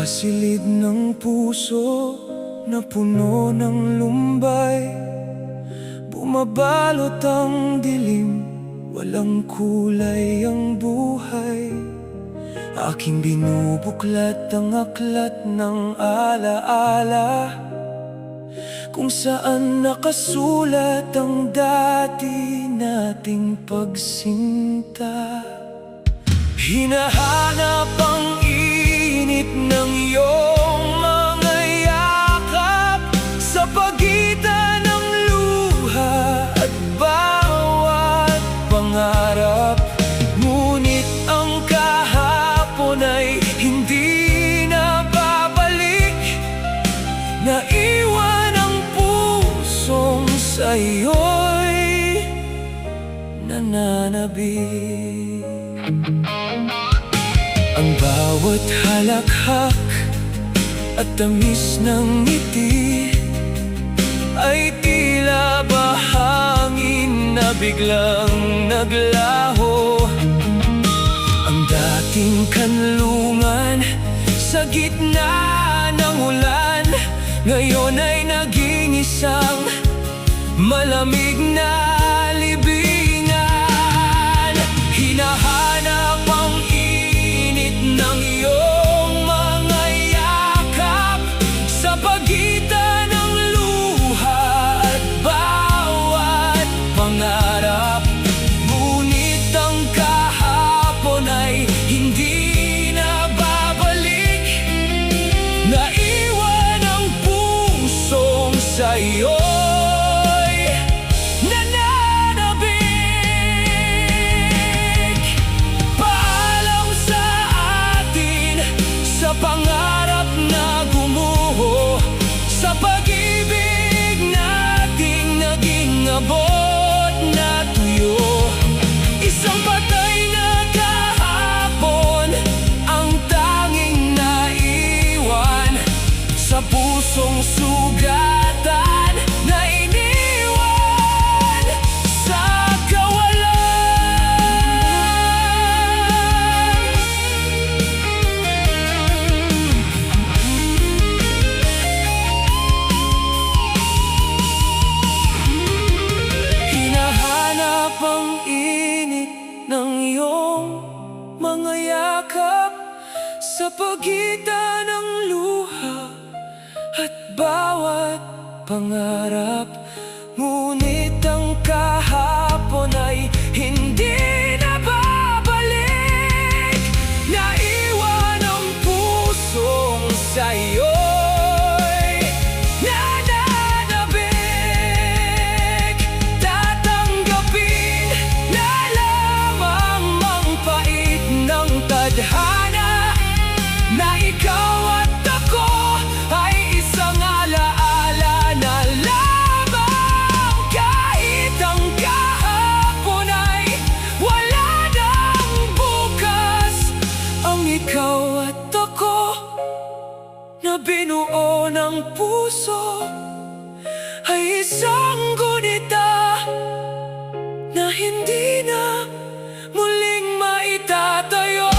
Sa silid ng puso na puno ng lumbay, bumabalot ang dilim, walang kulay ang buhay. Aking binubuklat ang aklat ng alaala, kung saan nakasulat ang dati nating pagsinta. Hinahanap ang init ng iyong mga yakap sa pagitan ng luha at bawat pangarap. Ngunit ang kahapon ay hindi na babalik, naiwan ang pusong sa'yo'y nananabik. Ang bawat halakhak at tamis ng ngiti ay tila bahangin na biglang naglaho. Ang dating kanlungan sa gitna ng ulan, ngayon ay naging isang malamig na libingan. Hinahanap ang init ng iyong mga yakap sa pagitan ng luha at bawat pangarap. Ngunit ang kahapon ay hindi na babalik, naiwan ang pusong sa'yo. Pangarap na gumuho sa pag-ibig nating naging abot na tuyo. Isang patay na kahapon ang tanging naiwan sa pusong sugatan na iniwan sa kawalan. Ang init ng iyong mga yakap sa pagitan ng luha at bawat pangarap. Ngunit ang kahapon ay hindi na babalik, naiwan ang pusong sa'yo. Tadhana na ikaw at ako ay isang alaala na lamang. Kahit ang kahapon ay wala ng bukas, ang ikaw at ako na binuo ng puso ay isang gunita na hindi na muling maitatayo.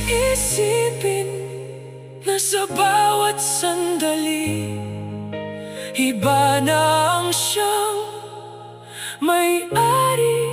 Isipin na sa bawat sandali, iba na ang siyang may-ari.